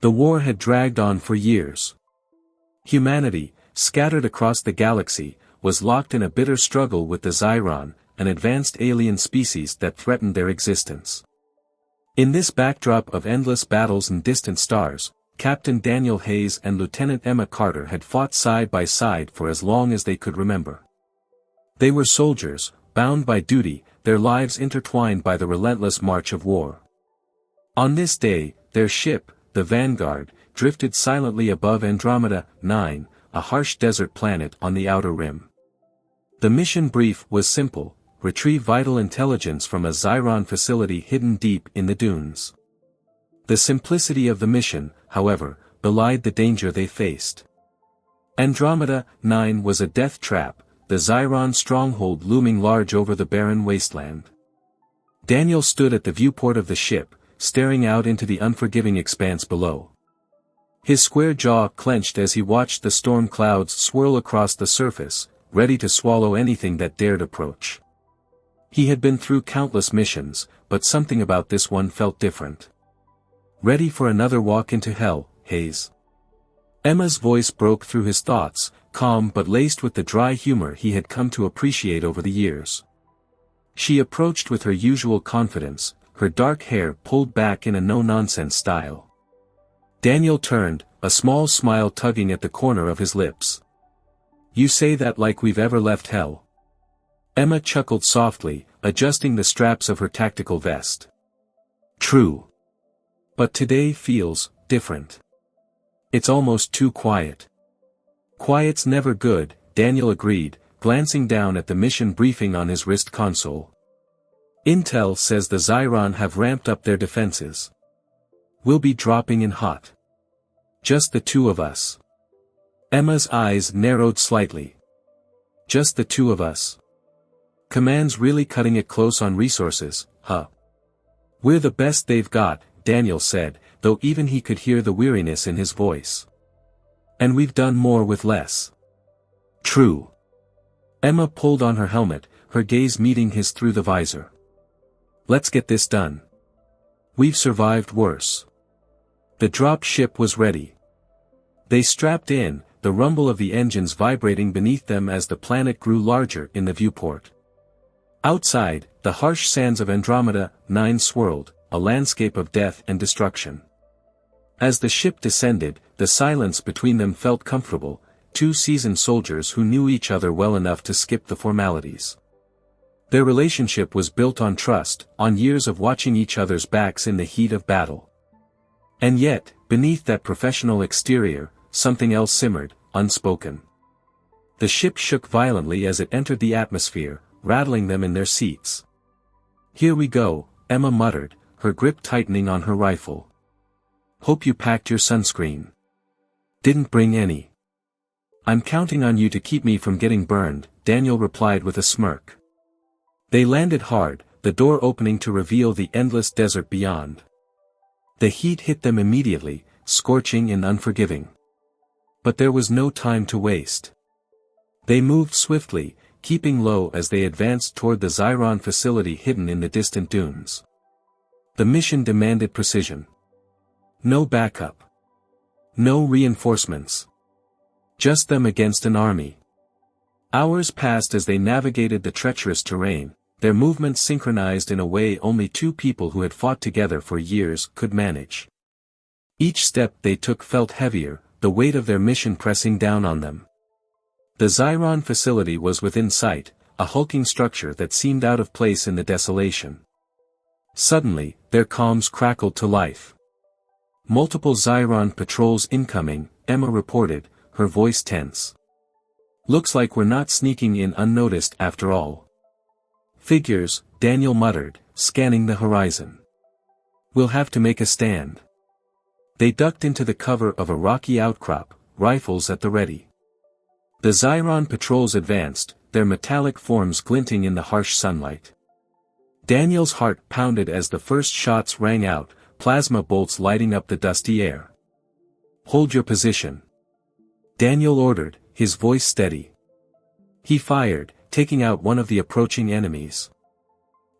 The war had dragged on for years. Humanity, scattered across the galaxy, was locked in a bitter struggle with the Zyron, an advanced alien species that threatened their existence. In this backdrop of endless battles and distant stars, Captain Daniel Hayes and Lieutenant Emma Carter had fought side by side for as long as they could remember. They were soldiers, bound by duty, their lives intertwined by the relentless march of war. On this day, their ship, the Vanguard, drifted silently above Andromeda 9, a harsh desert planet on the outer rim. The mission brief was simple: retrieve vital intelligence from a Zyron facility hidden deep in the dunes. The simplicity of the mission, however, belied the danger they faced. Andromeda 9 was a death trap, the Zyron stronghold looming large over the barren wasteland. Daniel stood at the viewport of the ship, staring out into the unforgiving expanse below. His square jaw clenched as he watched the storm clouds swirl across the surface, ready to swallow anything that dared approach. He had been through countless missions, but something about this one felt different. "Ready for another walk into hell, Hayes?" Emma's voice broke through his thoughts, calm but laced with the dry humor he had come to appreciate over the years. She approached with her usual confidence, her dark hair pulled back in a no-nonsense style. Daniel turned, a small smile tugging at the corner of his lips. "You say that like we've ever left hell." Emma chuckled softly, adjusting the straps of her tactical vest. "True. But today feels different. It's almost too quiet." "Quiet's never good," Daniel agreed, glancing down at the mission briefing on his wrist console. "Intel says the Zyron have ramped up their defenses. We'll be dropping in hot. Just the two of us." Emma's eyes narrowed slightly. "Just the two of us? Command's really cutting it close on resources, huh?" "We're the best they've got," Daniel said, though even he could hear the weariness in his voice. "And we've done more with less." "True." Emma pulled on her helmet, her gaze meeting his through the visor. "Let's get this done. We've survived worse." The drop ship was ready. They strapped in, the rumble of the engines vibrating beneath them as the planet grew larger in the viewport. Outside, the harsh sands of Andromeda 9 swirled, a landscape of death and destruction. As the ship descended, the silence between them felt comfortable, two seasoned soldiers who knew each other well enough to skip the formalities. Their relationship was built on trust, on years of watching each other's backs in the heat of battle. And yet, beneath that professional exterior, something else simmered, unspoken. The ship shook violently as it entered the atmosphere, rattling them in their seats. "Here we go," Emma muttered, her grip tightening on her rifle. "Hope you packed your sunscreen." "Didn't bring any." "I'm counting on you to keep me from getting burned," Daniel replied with a smirk. They landed hard, the door opening to reveal the endless desert beyond. The heat hit them immediately, scorching and unforgiving. But there was no time to waste. They moved swiftly, keeping low as they advanced toward the Zyron facility hidden in the distant dunes. The mission demanded precision. No backup. No reinforcements. Just them against an army. Hours passed as they navigated the treacherous terrain, their movements synchronized in a way only two people who had fought together for years could manage. Each step they took felt heavier, the weight of their mission pressing down on them. The Zyron facility was within sight, a hulking structure that seemed out of place in the desolation. Suddenly, their comms crackled to life. "Multiple Zyron patrols incoming," Emma reported, her voice tense. "Looks like we're not sneaking in unnoticed after all." "Figures," Daniel muttered, scanning the horizon. "We'll have to make a stand." They ducked into the cover of a rocky outcrop, rifles at the ready. The Zyron patrols advanced, their metallic forms glinting in the harsh sunlight. Daniel's heart pounded as the first shots rang out, plasma bolts lighting up the dusty air. "Hold your position," Daniel ordered, his voice steady. He fired, taking out one of the approaching enemies.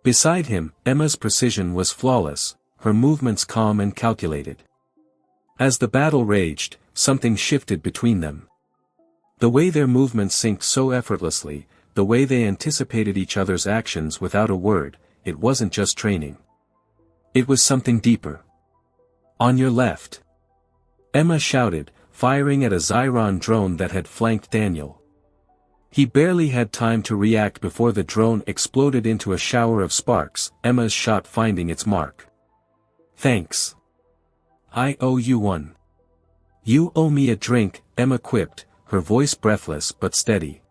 Beside him, Emma's precision was flawless, her movements calm and calculated. As the battle raged, something shifted between them. The way their movements synced so effortlessly, the way they anticipated each other's actions without a word, it wasn't just training. It was something deeper. On your left. Emma shouted, firing at a Zyron drone that had flanked Daniel. He barely had time to react before the drone exploded into a shower of sparks, Emma's shot finding its mark. Thanks. I owe you one. You owe me a drink, Emma quipped, her voice breathless but steady.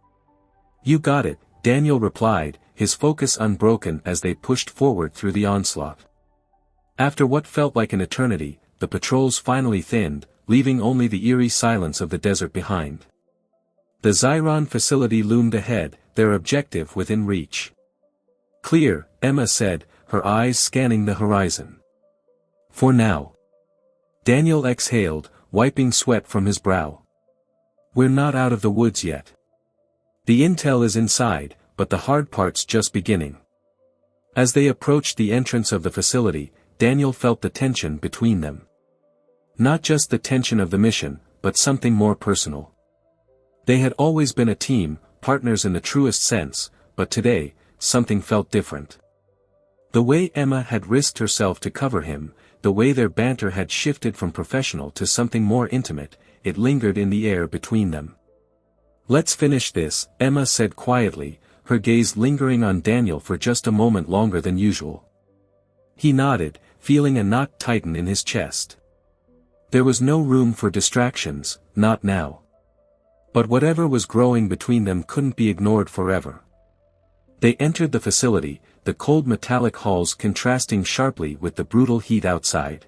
You got it, Daniel replied, his focus unbroken as they pushed forward through the onslaught. After what felt like an eternity, the patrols finally thinned, leaving only the eerie silence of the desert behind. The Zyron facility loomed ahead, their objective within reach. Clear, Emma said, her eyes scanning the horizon. For now. Daniel exhaled, wiping sweat from his brow. We're not out of the woods yet. The intel is inside, but the hard part's just beginning. As they approached the entrance of the facility, Daniel felt the tension between them. Not just the tension of the mission, but something more personal. They had always been a team, partners in the truest sense, but today, something felt different. The way Emma had risked herself to cover him, the way their banter had shifted from professional to something more intimate, it lingered in the air between them. Let's finish this, Emma said quietly, her gaze lingering on Daniel for just a moment longer than usual. He nodded, feeling a knot tighten in his chest. There was no room for distractions, not now. But whatever was growing between them couldn't be ignored forever. They entered the facility, the cold metallic halls contrasting sharply with the brutal heat outside.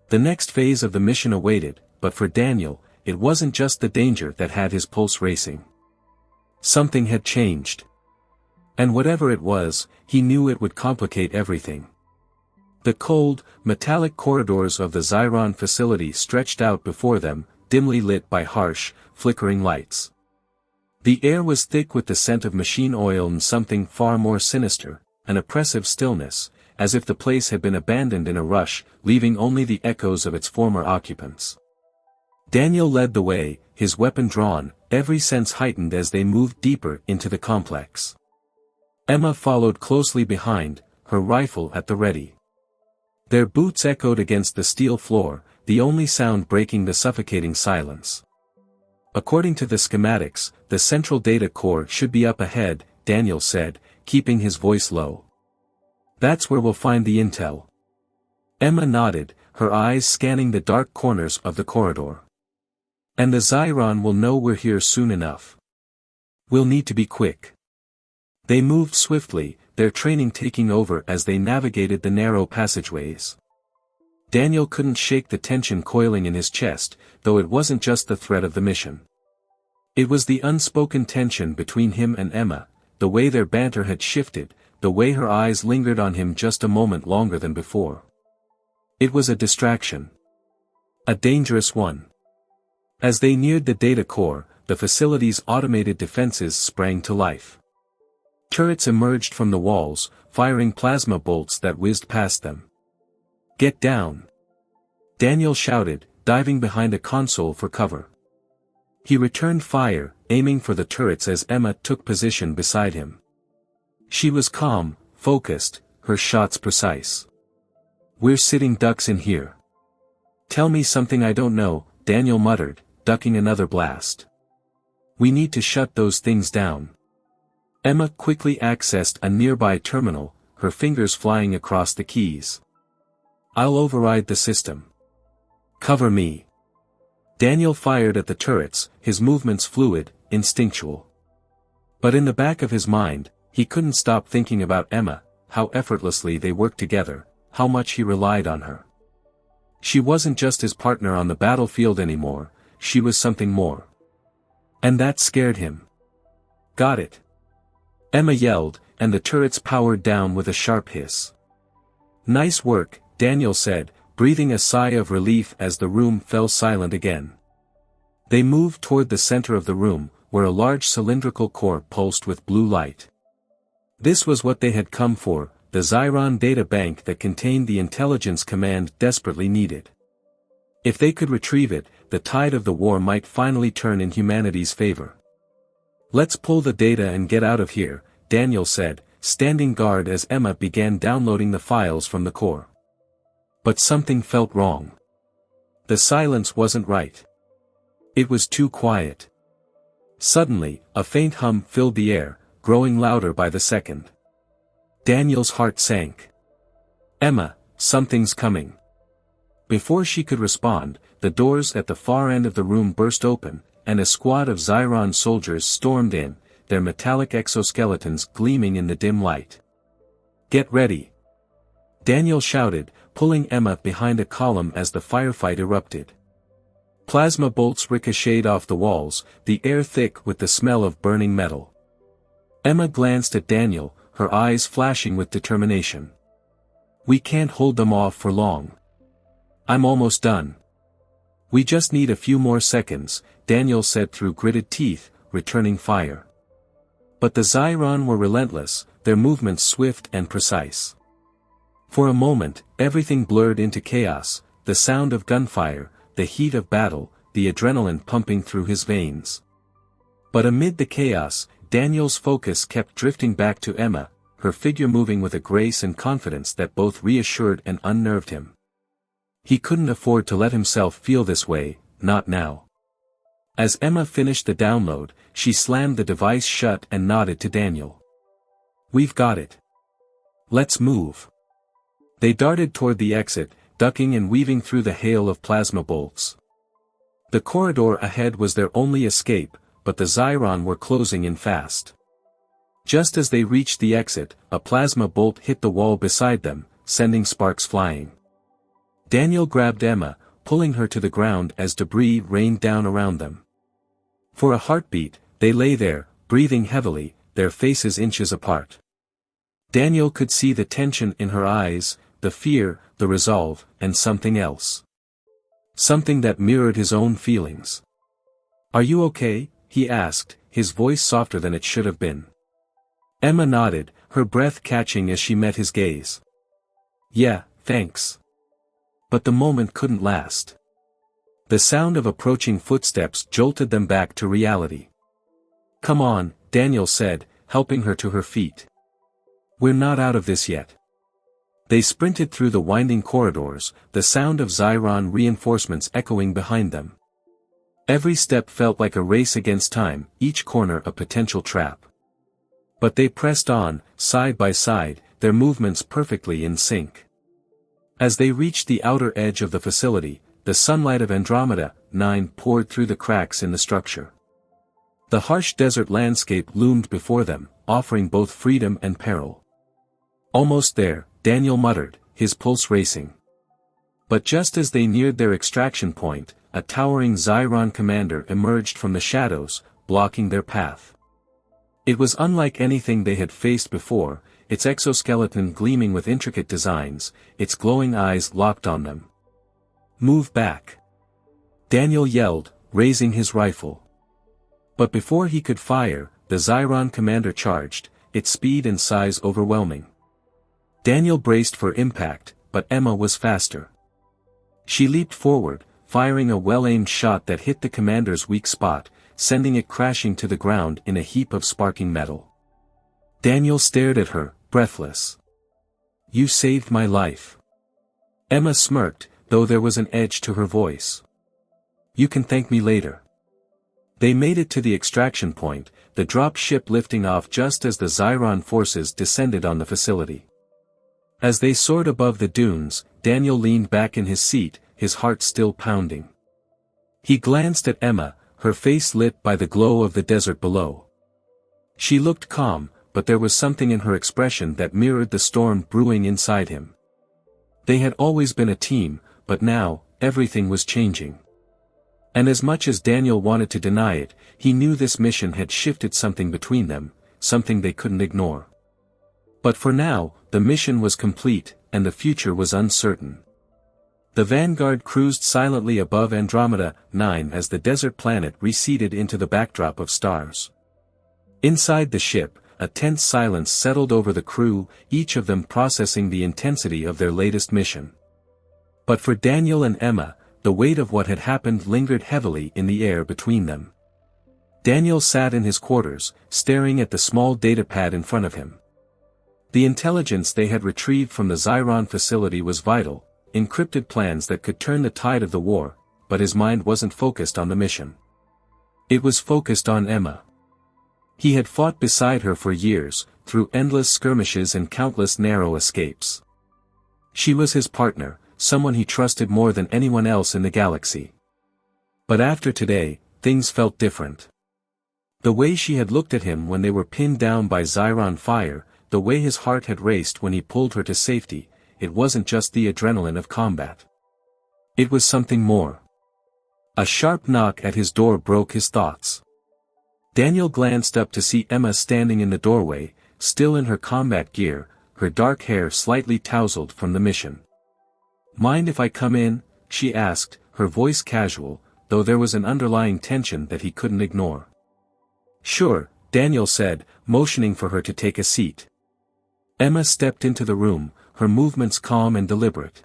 The next phase of the mission awaited, but for Daniel, it wasn't just the danger that had his pulse racing. Something had changed. And whatever it was, he knew it would complicate everything. The cold, metallic corridors of the Zyron facility stretched out before them, dimly lit by harsh, flickering lights. The air was thick with the scent of machine oil and something far more sinister, an oppressive stillness, as if the place had been abandoned in a rush, leaving only the echoes of its former occupants. Daniel led the way, his weapon drawn, every sense heightened as they moved deeper into the complex. Emma followed closely behind, her rifle at the ready. Their boots echoed against the steel floor, the only sound breaking the suffocating silence. According to the schematics, the central data core should be up ahead, Daniel said, keeping his voice low. That's where we'll find the intel. Emma nodded, her eyes scanning the dark corners of the corridor. And the Zyron will know we're here soon enough. We'll need to be quick. They moved swiftly, their training taking over as they navigated the narrow passageways. Daniel couldn't shake the tension coiling in his chest, though it wasn't just the threat of the mission. It was the unspoken tension between him and Emma, the way their banter had shifted, the way her eyes lingered on him just a moment longer than before. It was a distraction. A dangerous one. As they neared the data core, the facility's automated defenses sprang to life. Turrets emerged from the walls, firing plasma bolts that whizzed past them. Get down! Daniel shouted, diving behind a console for cover. He returned fire, aiming for the turrets as Emma took position beside him. She was calm, focused, her shots precise. We're sitting ducks in here. Tell me something I don't know, Daniel muttered, ducking another blast. We need to shut those things down. Emma quickly accessed a nearby terminal, her fingers flying across the keys. I'll override the system. Cover me. Daniel fired at the turrets, his movements fluid, instinctual. But in the back of his mind, he couldn't stop thinking about Emma, how effortlessly they worked together, how much he relied on her. She wasn't just his partner on the battlefield anymore, she was something more. And that scared him. Got it. Emma yelled, and the turrets powered down with a sharp hiss. Nice work, Daniel said, breathing a sigh of relief as the room fell silent again. They moved toward the center of the room, where a large cylindrical core pulsed with blue light. This was what they had come for, the Zyron data bank that contained the intelligence command desperately needed. If they could retrieve it, the tide of the war might finally turn in humanity's favor. "Let's pull the data and get out of here," Daniel said, standing guard as Emma began downloading the files from the core. But something felt wrong. The silence wasn't right. It was too quiet. Suddenly, a faint hum filled the air, growing louder by the second. Daniel's heart sank. "Emma, something's coming." Before she could respond, the doors at the far end of the room burst open, and a squad of Zyron soldiers stormed in, their metallic exoskeletons gleaming in the dim light. "Get ready!" Daniel shouted, pulling Emma behind a column as the firefight erupted. Plasma bolts ricocheted off the walls, the air thick with the smell of burning metal. Emma glanced at Daniel, her eyes flashing with determination. "We can't hold them off for long. I'm almost done." "We just need a few more seconds," Daniel said through gritted teeth, returning fire. But the Zyron were relentless, their movements swift and precise. For a moment, everything blurred into chaos, the sound of gunfire, the heat of battle, the adrenaline pumping through his veins. But amid the chaos, Daniel's focus kept drifting back to Emma, her figure moving with a grace and confidence that both reassured and unnerved him. He couldn't afford to let himself feel this way, not now. As Emma finished the download, she slammed the device shut and nodded to Daniel. "We've got it. Let's move." They darted toward the exit, ducking and weaving through the hail of plasma bolts. The corridor ahead was their only escape, but the Zyron were closing in fast. Just as they reached the exit, a plasma bolt hit the wall beside them, sending sparks flying. Daniel grabbed Emma, pulling her to the ground as debris rained down around them. For a heartbeat, they lay there, breathing heavily, their faces inches apart. Daniel could see the tension in her eyes, the fear, the resolve, and something else. Something that mirrored his own feelings. "Are you okay?" he asked, his voice softer than it should have been. Emma nodded, her breath catching as she met his gaze. "Yeah, thanks." But the moment couldn't last. The sound of approaching footsteps jolted them back to reality. "Come on," Daniel said, helping her to her feet. "We're not out of this yet." They sprinted through the winding corridors, the sound of Zyron reinforcements echoing behind them. Every step felt like a race against time, each corner a potential trap. But they pressed on, side by side, their movements perfectly in sync. As they reached the outer edge of the facility, the sunlight of Andromeda 9 poured through the cracks in the structure. The harsh desert landscape loomed before them, offering both freedom and peril. "Almost there," Daniel muttered, his pulse racing. But just as they neared their extraction point, a towering Zyron commander emerged from the shadows, blocking their path. It was unlike anything they had faced before, its exoskeleton gleaming with intricate designs, its glowing eyes locked on them. "Move back!" Daniel yelled, raising his rifle. But before he could fire, the Zyron commander charged, its speed and size overwhelming. Daniel braced for impact, but Emma was faster. She leaped forward, firing a well-aimed shot that hit the commander's weak spot, sending it crashing to the ground in a heap of sparking metal. Daniel stared at her, breathless. "You saved my life." Emma smirked, though there was an edge to her voice. "You can thank me later." They made it to the extraction point, the drop ship lifting off just as the Zyron forces descended on the facility. As they soared above the dunes, Daniel leaned back in his seat, his heart still pounding. He glanced at Emma, her face lit by the glow of the desert below. She looked calm, but there was something in her expression that mirrored the storm brewing inside him. They had always been a team, but now, everything was changing. And as much as Daniel wanted to deny it, he knew this mission had shifted something between them, something they couldn't ignore. But for now, the mission was complete, and the future was uncertain. The Vanguard cruised silently above Andromeda 9 as the desert planet receded into the backdrop of stars. Inside the ship, a tense silence settled over the crew, each of them processing the intensity of their latest mission. But for Daniel and Emma, the weight of what had happened lingered heavily in the air between them. Daniel sat in his quarters, staring at the small datapad in front of him. The intelligence they had retrieved from the Xiron facility was vital, encrypted plans that could turn the tide of the war, but his mind wasn't focused on the mission. It was focused on Emma. He had fought beside her for years, through endless skirmishes and countless narrow escapes. She was his partner, someone he trusted more than anyone else in the galaxy. But after today, things felt different. The way she had looked at him when they were pinned down by Xiron fire, the way his heart had raced when he pulled her to safety, it wasn't just the adrenaline of combat. It was something more. A sharp knock at his door broke his thoughts. Daniel glanced up to see Emma standing in the doorway, still in her combat gear, her dark hair slightly tousled from the mission. "Mind if I come in?" she asked, her voice casual, though there was an underlying tension that he couldn't ignore. "Sure," Daniel said, motioning for her to take a seat. Emma stepped into the room, her movements calm and deliberate.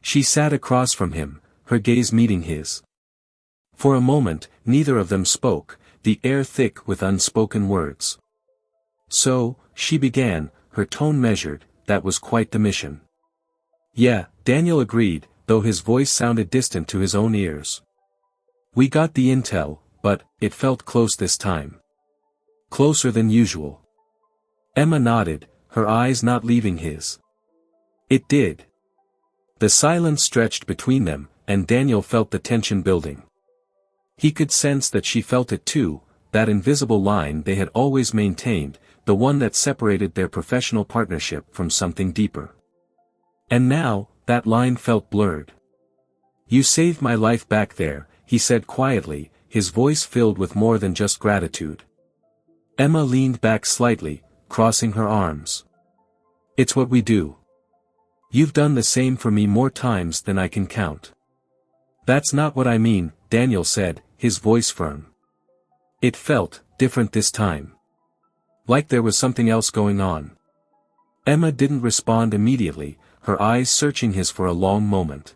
She sat across from him, her gaze meeting his. For a moment, neither of them spoke, the air thick with unspoken words. "So," she began, her tone measured, "that was quite the mission." "Yeah," Daniel agreed, though his voice sounded distant to his own ears. "We got the intel, but it felt close this time. Closer than usual." Emma nodded, her eyes not leaving his. It did. The silence stretched between them, and Daniel felt the tension building. He could sense that she felt it too, that invisible line they had always maintained, the one that separated their professional partnership from something deeper. And now, that line felt blurred. "You saved my life back there," he said quietly, his voice filled with more than just gratitude. Emma leaned back slightly, crossing her arms. "It's what we do. You've done the same for me more times than I can count." "That's not what I mean," Daniel said, his voice firm. It felt different this time. Like there was something else going on. Emma didn't respond immediately, her eyes searching his for a long moment.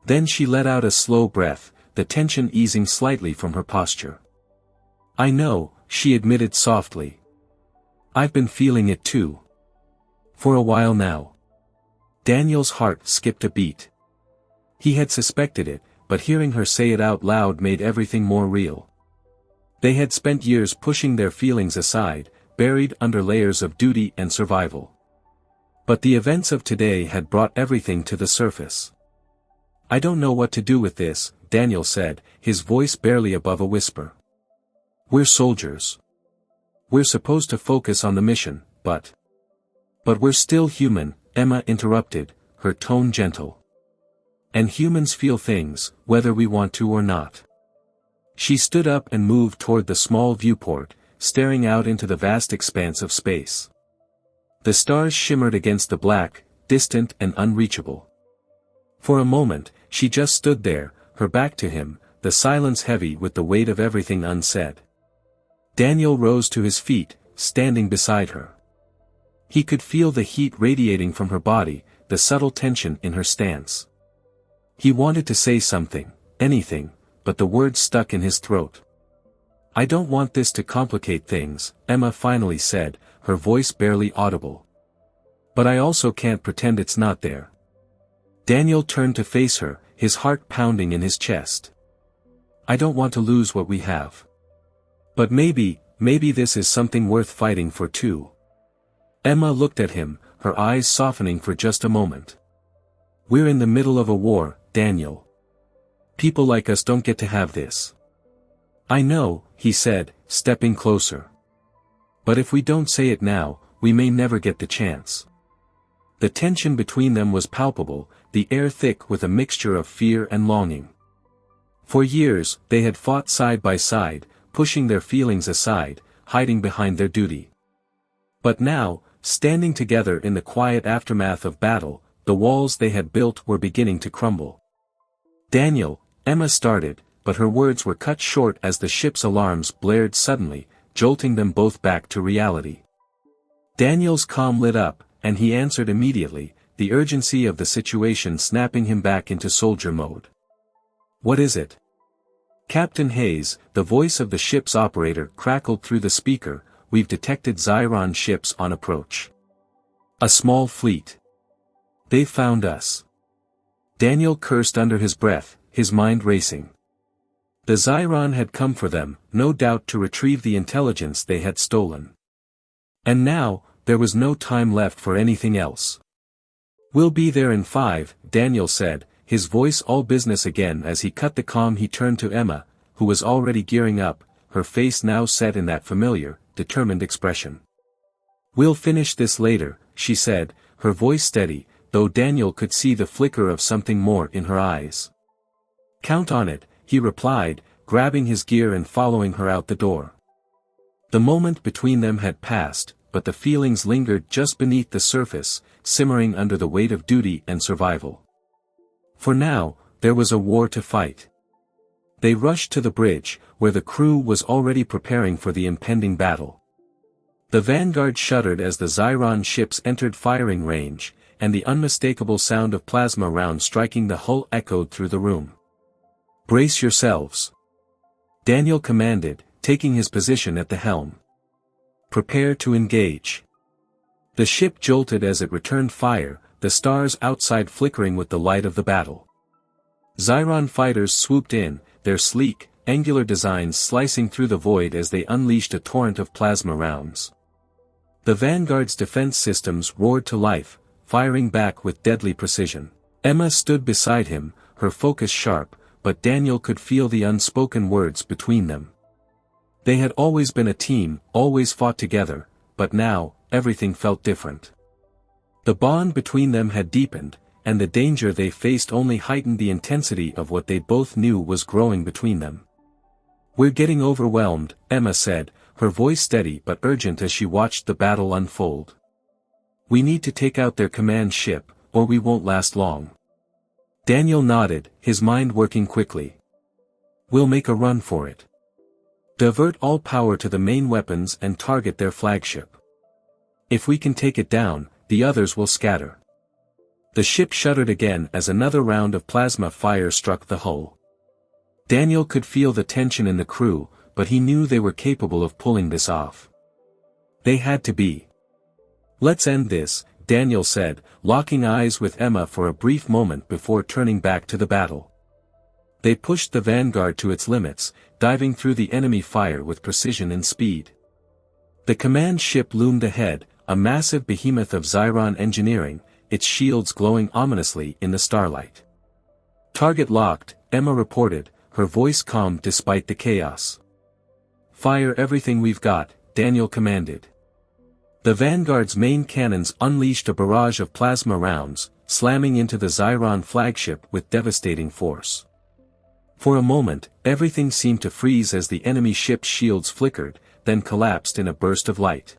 Then she let out a slow breath, the tension easing slightly from her posture. "I know," she admitted softly. "I've been feeling it too. For a while now." Daniel's heart skipped a beat. He had suspected it, but hearing her say it out loud made everything more real. They had spent years pushing their feelings aside, buried under layers of duty and survival. But the events of today had brought everything to the surface. "I don't know what to do with this," Daniel said, his voice barely above a whisper. "We're soldiers. We're supposed to focus on the mission, but we're still human," Emma interrupted, her tone gentle. "And humans feel things, whether we want to or not." She stood up and moved toward the small viewport, staring out into the vast expanse of space. The stars shimmered against the black, distant and unreachable. For a moment, she just stood there, her back to him, the silence heavy with the weight of everything unsaid. Daniel rose to his feet, standing beside her. He could feel the heat radiating from her body, the subtle tension in her stance. He wanted to say something, anything, but the words stuck in his throat. "I don't want this to complicate things," Emma finally said, her voice barely audible. "But I also can't pretend it's not there." Daniel turned to face her, his heart pounding in his chest. "I don't want to lose what we have. But maybe this is something worth fighting for too." Emma looked at him, her eyes softening for just a moment. "We're in the middle of a war, Daniel. People like us don't get to have this." "I know," he said, stepping closer. "But if we don't say it now, we may never get the chance." The tension between them was palpable, the air thick with a mixture of fear and longing. For years, they had fought side by side, pushing their feelings aside, hiding behind their duty. But now, standing together in the quiet aftermath of battle, the walls they had built were beginning to crumble. "Daniel," Emma started, but her words were cut short as the ship's alarms blared suddenly, jolting them both back to reality. Daniel's calm lit up, and he answered immediately, the urgency of the situation snapping him back into soldier mode. What is it? Captain Hayes, the voice of the ship's operator, crackled through the speaker. We've detected Zyron ships on approach. A small fleet. They've found us. Daniel cursed under his breath, his mind racing. The Zyron had come for them, no doubt to retrieve the intelligence they had stolen. And now, there was no time left for anything else. We'll be there in 5, Daniel said, his voice all business again as he cut the comm. He turned to Emma, who was already gearing up, her face now set in that familiar, determined expression. We'll finish this later, she said, her voice steady, though Daniel could see the flicker of something more in her eyes. Count on it, he replied, grabbing his gear and following her out the door. The moment between them had passed, but the feelings lingered just beneath the surface, simmering under the weight of duty and survival. For now, there was a war to fight. They rushed to the bridge, where the crew was already preparing for the impending battle. The Vanguard shuddered as the Zyron ships entered firing range, and the unmistakable sound of plasma rounds striking the hull echoed through the room. Brace yourselves. Daniel commanded, taking his position at the helm. Prepare to engage. The ship jolted as it returned fire, the stars outside flickering with the light of the battle. Zyron fighters swooped in, their sleek, angular designs slicing through the void as they unleashed a torrent of plasma rounds. The Vanguard's defense systems roared to life, firing back with deadly precision. Emma stood beside him, her focus sharp, but Daniel could feel the unspoken words between them. They had always been a team, always fought together, but now, everything felt different. The bond between them had deepened, and the danger they faced only heightened the intensity of what they both knew was growing between them. We're getting overwhelmed, Emma said, her voice steady but urgent as she watched the battle unfold. We need to take out their command ship, or we won't last long. Daniel nodded, his mind working quickly. We'll make a run for it. Divert all power to the main weapons and target their flagship. If we can take it down, the others will scatter. The ship shuddered again as another round of plasma fire struck the hull. Daniel could feel the tension in the crew, but he knew they were capable of pulling this off. They had to be. Let's end this, Daniel said, locking eyes with Emma for a brief moment before turning back to the battle. They pushed the Vanguard to its limits, diving through the enemy fire with precision and speed. The command ship loomed ahead, a massive behemoth of Zyron engineering, its shields glowing ominously in the starlight. Target locked, Emma reported, her voice calm despite the chaos. Fire everything we've got, Daniel commanded. The Vanguard's main cannons unleashed a barrage of plasma rounds, slamming into the Zyron flagship with devastating force. For a moment, everything seemed to freeze as the enemy ship's shields flickered, then collapsed in a burst of light.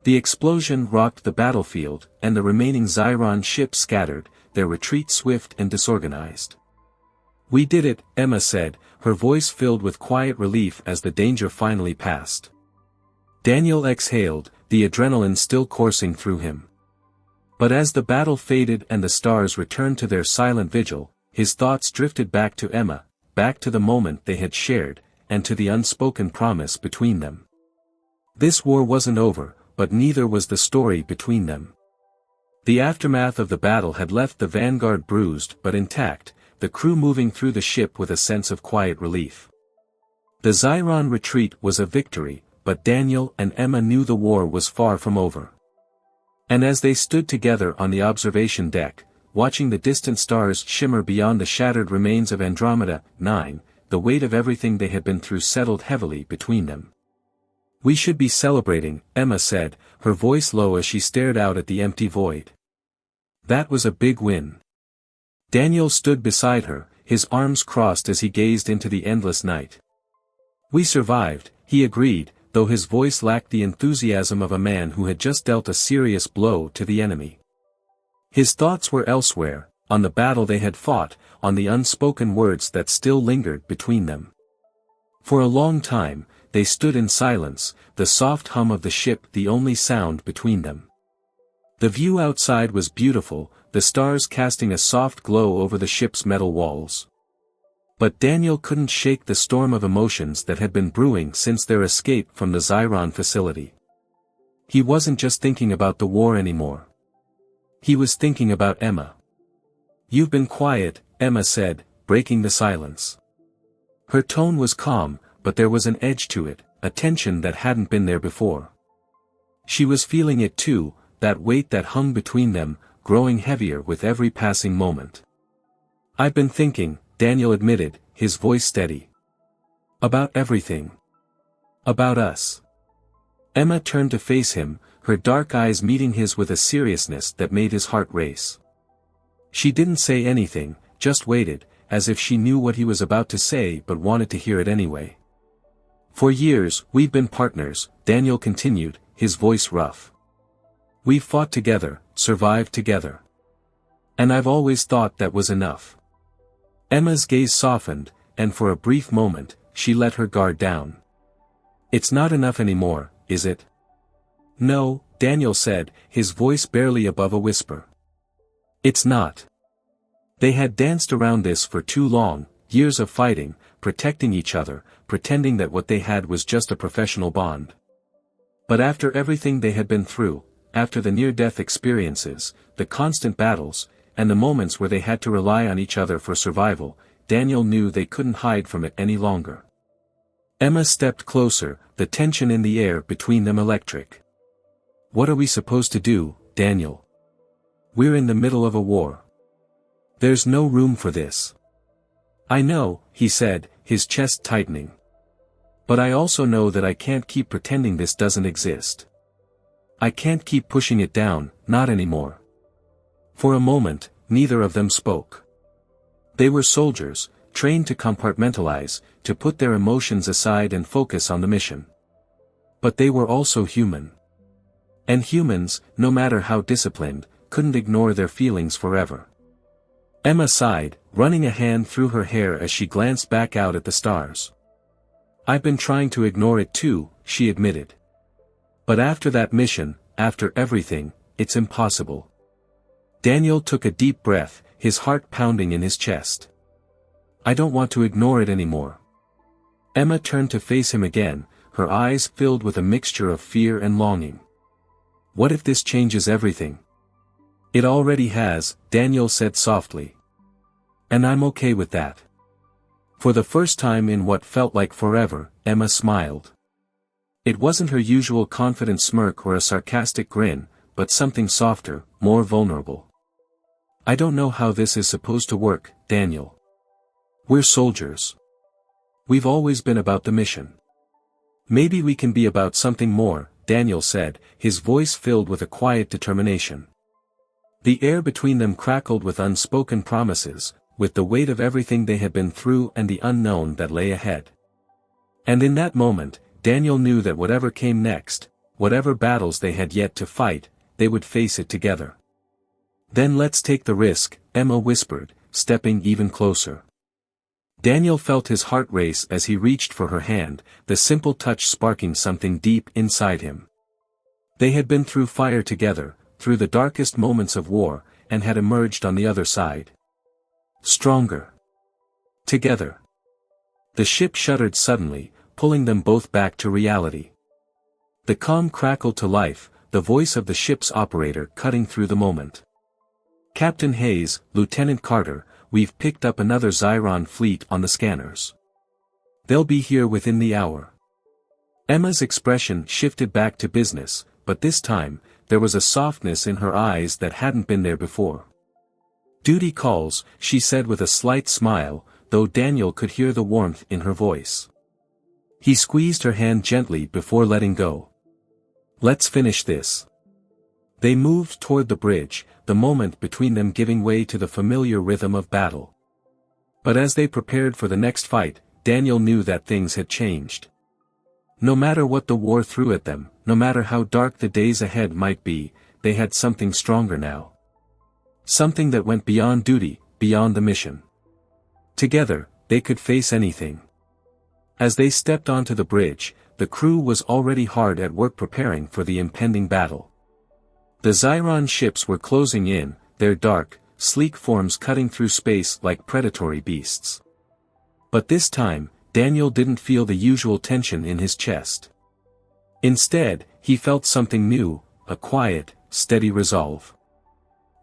The explosion rocked the battlefield, and the remaining Zyron ships scattered, their retreat swift and disorganized. We did it, Emma said, her voice filled with quiet relief as the danger finally passed. Daniel exhaled, the adrenaline still coursing through him. But as the battle faded and the stars returned to their silent vigil, his thoughts drifted back to Emma, back to the moment they had shared, and to the unspoken promise between them. This war wasn't over, but neither was the story between them. The aftermath of the battle had left the Vanguard bruised but intact, the crew moving through the ship with a sense of quiet relief. The Zyron retreat was a victory, but Daniel and Emma knew the war was far from over. And as they stood together on the observation deck, watching the distant stars shimmer beyond the shattered remains of Andromeda 9, the weight of everything they had been through settled heavily between them. We should be celebrating, Emma said, her voice low as she stared out at the empty void. That was a big win. Daniel stood beside her, his arms crossed as he gazed into the endless night. We survived, he agreed, though his voice lacked the enthusiasm of a man who had just dealt a serious blow to the enemy. His thoughts were elsewhere, on the battle they had fought, on the unspoken words that still lingered between them. For a long time, they stood in silence, the soft hum of the ship the only sound between them. The view outside was beautiful, the stars casting a soft glow over the ship's metal walls. But Daniel couldn't shake the storm of emotions that had been brewing since their escape from the Zyron facility. He wasn't just thinking about the war anymore. He was thinking about Emma. "You've been quiet," Emma said, breaking the silence. Her tone was calm, but there was an edge to it, a tension that hadn't been there before. She was feeling it too, that weight that hung between them, growing heavier with every passing moment. "I've been thinking," Daniel admitted, his voice steady. "About everything. About us." Emma turned to face him, her dark eyes meeting his with a seriousness that made his heart race. She didn't say anything, just waited, as if she knew what he was about to say but wanted to hear it anyway. "For years, we've been partners," Daniel continued, his voice rough. "We've fought together, survived together. And I've always thought that was enough." Emma's gaze softened, and for a brief moment, she let her guard down. "It's not enough anymore, is it?" "No," Daniel said, his voice barely above a whisper. "It's not." They had danced around this for too long, years of fighting, protecting each other, pretending that what they had was just a professional bond. But after everything they had been through, after the near-death experiences, the constant battles, and the moments where they had to rely on each other for survival, Daniel knew they couldn't hide from it any longer. Emma stepped closer, the tension in the air between them electric. "What are we supposed to do, Daniel? We're in the middle of a war. There's no room for this." "I know," he said, his chest tightening. "But I also know that I can't keep pretending this doesn't exist. I can't keep pushing it down, not anymore." For a moment, neither of them spoke. They were soldiers, trained to compartmentalize, to put their emotions aside and focus on the mission. But they were also human. And humans, no matter how disciplined, couldn't ignore their feelings forever. Emma sighed, running a hand through her hair as she glanced back out at the stars. "I've been trying to ignore it too," she admitted. "But after that mission, after everything, it's impossible." Daniel took a deep breath, his heart pounding in his chest. "I don't want to ignore it anymore." Emma turned to face him again, her eyes filled with a mixture of fear and longing. "What if this changes everything?" "It already has," Daniel said softly. "And I'm okay with that." For the first time in what felt like forever, Emma smiled. It wasn't her usual confident smirk or a sarcastic grin, but something softer, more vulnerable. "I don't know how this is supposed to work, Daniel. We're soldiers. We've always been about the mission. Maybe we can be about something more," Daniel said, his voice filled with a quiet determination. The air between them crackled with unspoken promises, with the weight of everything they had been through and the unknown that lay ahead. And in that moment, Daniel knew that whatever came next, whatever battles they had yet to fight, they would face it together. "Then let's take the risk," Emma whispered, stepping even closer. Daniel felt his heart race as he reached for her hand, the simple touch sparking something deep inside him. They had been through fire together, through the darkest moments of war, and had emerged on the other side. Stronger. Together. The ship shuddered suddenly, pulling them both back to reality. The calm crackled to life, the voice of the ship's operator cutting through the moment. "Captain Hayes, Lieutenant Carter, we've picked up another Zyron fleet on the scanners. They'll be here within the hour." Emma's expression shifted back to business, but this time, there was a softness in her eyes that hadn't been there before. "Duty calls," she said with a slight smile, though Daniel could hear the warmth in her voice. He squeezed her hand gently before letting go. "Let's finish this." They moved toward the bridge, the moment between them giving way to the familiar rhythm of battle. But as they prepared for the next fight, Daniel knew that things had changed. No matter what the war threw at them, no matter how dark the days ahead might be, they had something stronger now. Something that went beyond duty, beyond the mission. Together, they could face anything. As they stepped onto the bridge, the crew was already hard at work preparing for the impending battle. The Zyron ships were closing in, their dark, sleek forms cutting through space like predatory beasts. But this time, Daniel didn't feel the usual tension in his chest. Instead, he felt something new, a quiet, steady resolve.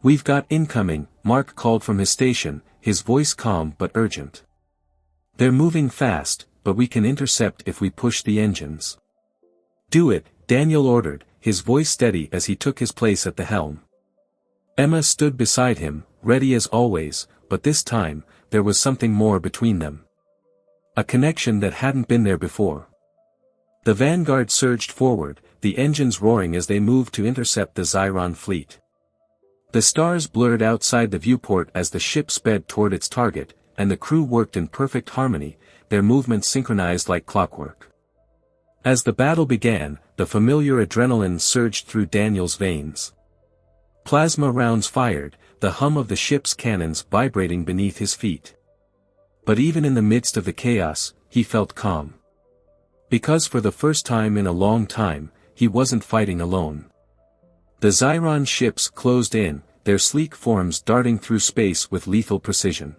"We've got incoming," Mark called from his station, his voice calm but urgent. "They're moving fast, but we can intercept if we push the engines." "Do it," Daniel ordered, his voice steady as he took his place at the helm. Emma stood beside him, ready as always, but this time, there was something more between them. A connection that hadn't been there before. The Vanguard surged forward, the engines roaring as they moved to intercept the Zyron fleet. The stars blurred outside the viewport as the ship sped toward its target, and the crew worked in perfect harmony, their movements synchronized like clockwork. As the battle began, the familiar adrenaline surged through Daniel's veins. Plasma rounds fired, the hum of the ship's cannons vibrating beneath his feet. But even in the midst of the chaos, he felt calm. Because for the first time in a long time, he wasn't fighting alone. The Zyron ships closed in, their sleek forms darting through space with lethal precision.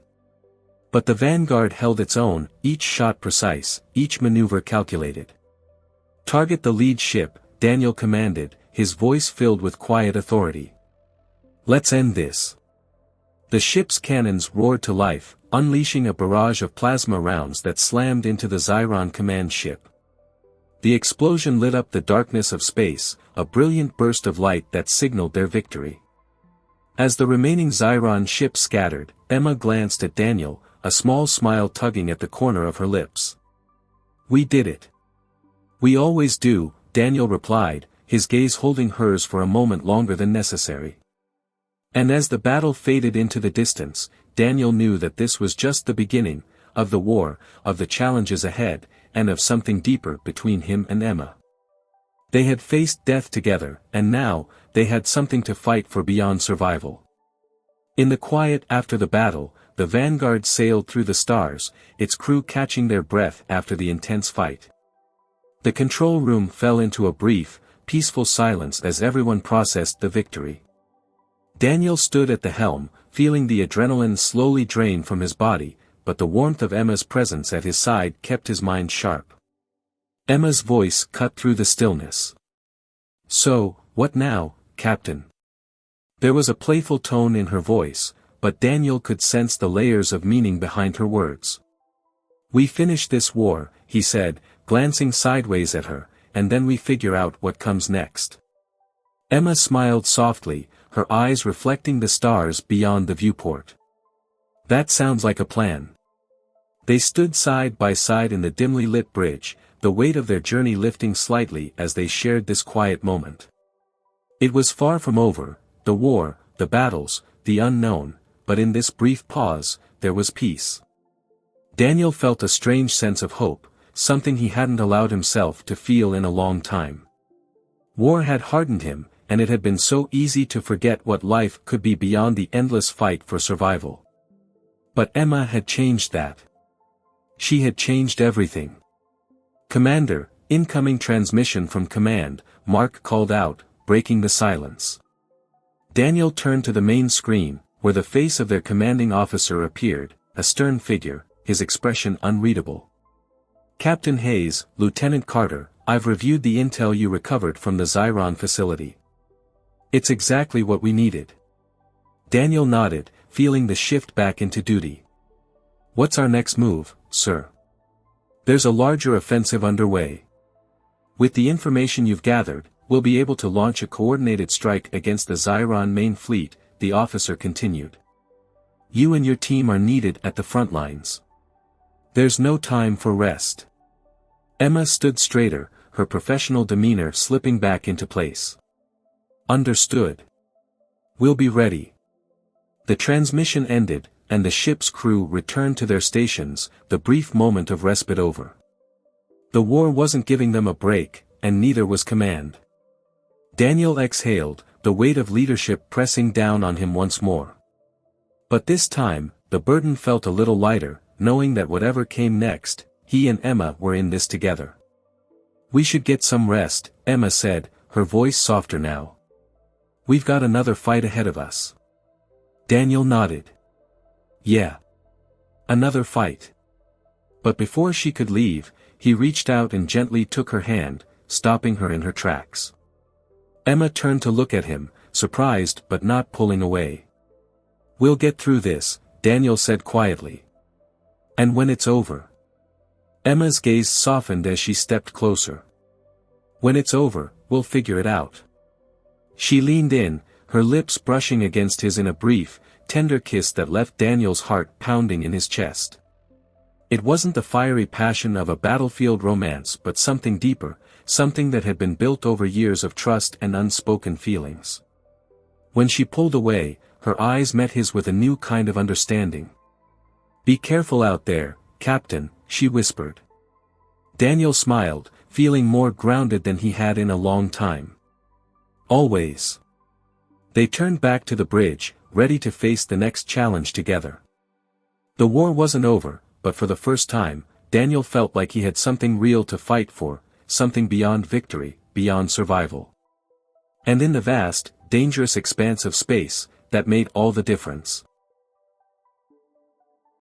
But the Vanguard held its own, each shot precise, each maneuver calculated. "Target the lead ship," Daniel commanded, his voice filled with quiet authority. "Let's end this." The ship's cannons roared to life, unleashing a barrage of plasma rounds that slammed into the Zyron command ship. The explosion lit up the darkness of space, a brilliant burst of light that signaled their victory. As the remaining Zyron ships scattered, Emma glanced at Daniel, a small smile tugging at the corner of her lips. "We did it." "We always do," Daniel replied, his gaze holding hers for a moment longer than necessary. And as the battle faded into the distance, Daniel knew that this was just the beginning, of the war, of the challenges ahead, and of something deeper between him and Emma. They had faced death together, and now, they had something to fight for beyond survival. In the quiet after the battle, the Vanguard sailed through the stars, its crew catching their breath after the intense fight. The control room fell into a brief, peaceful silence as everyone processed the victory. Daniel stood at the helm, feeling the adrenaline slowly drain from his body, but the warmth of Emma's presence at his side kept his mind sharp. Emma's voice cut through the stillness. "So, what now, Captain?" There was a playful tone in her voice, but Daniel could sense the layers of meaning behind her words. "We finish this war," he said, glancing sideways at her, "and then we figure out what comes next." Emma smiled softly, her eyes reflecting the stars beyond the viewport. "That sounds like a plan." They stood side by side in the dimly lit bridge, the weight of their journey lifting slightly as they shared this quiet moment. It was far from over, the war, the battles, the unknown, but in this brief pause, there was peace. Daniel felt a strange sense of hope, something he hadn't allowed himself to feel in a long time. War had hardened him, and it had been so easy to forget what life could be beyond the endless fight for survival. But Emma had changed that. She had changed everything. "Commander, incoming transmission from command," Mark called out, breaking the silence. Daniel turned to the main screen, where the face of their commanding officer appeared, a stern figure, his expression unreadable. "Captain Hayes, Lieutenant Carter, I've reviewed the intel you recovered from the Zyron facility. It's exactly what we needed." Daniel nodded, feeling the shift back into duty. "What's our next move, sir?" "There's a larger offensive underway. With the information you've gathered, we'll be able to launch a coordinated strike against the Zyron main fleet," the officer continued. "You and your team are needed at the front lines. There's no time for rest." Emma stood straighter, her professional demeanor slipping back into place. "Understood. We'll be ready." The transmission ended, and the ship's crew returned to their stations, the brief moment of respite over. The war wasn't giving them a break, and neither was command. Daniel exhaled, the weight of leadership pressing down on him once more. But this time, the burden felt a little lighter, knowing that whatever came next, he and Emma were in this together. "We should get some rest," Emma said, her voice softer now. "We've got another fight ahead of us." Daniel nodded. "Yeah. Another fight. But before she could leave, he reached out and gently took her hand, stopping her in her tracks. Emma turned to look at him, surprised but not pulling away. "We'll get through this," Daniel said quietly. "And when it's over?" Emma's gaze softened as she stepped closer. "When it's over, we'll figure it out." She leaned in, her lips brushing against his in a brief, tender kiss that left Daniel's heart pounding in his chest. It wasn't the fiery passion of a battlefield romance but something deeper, something that had been built over years of trust and unspoken feelings. When she pulled away, her eyes met his with a new kind of understanding. "Be careful out there, Captain," she whispered. Daniel smiled, feeling more grounded than he had in a long time. "Always." They turned back to the bridge, ready to face the next challenge together. The war wasn't over, but for the first time, Daniel felt like he had something real to fight for, something beyond victory, beyond survival. And in the vast, dangerous expanse of space, that made all the difference.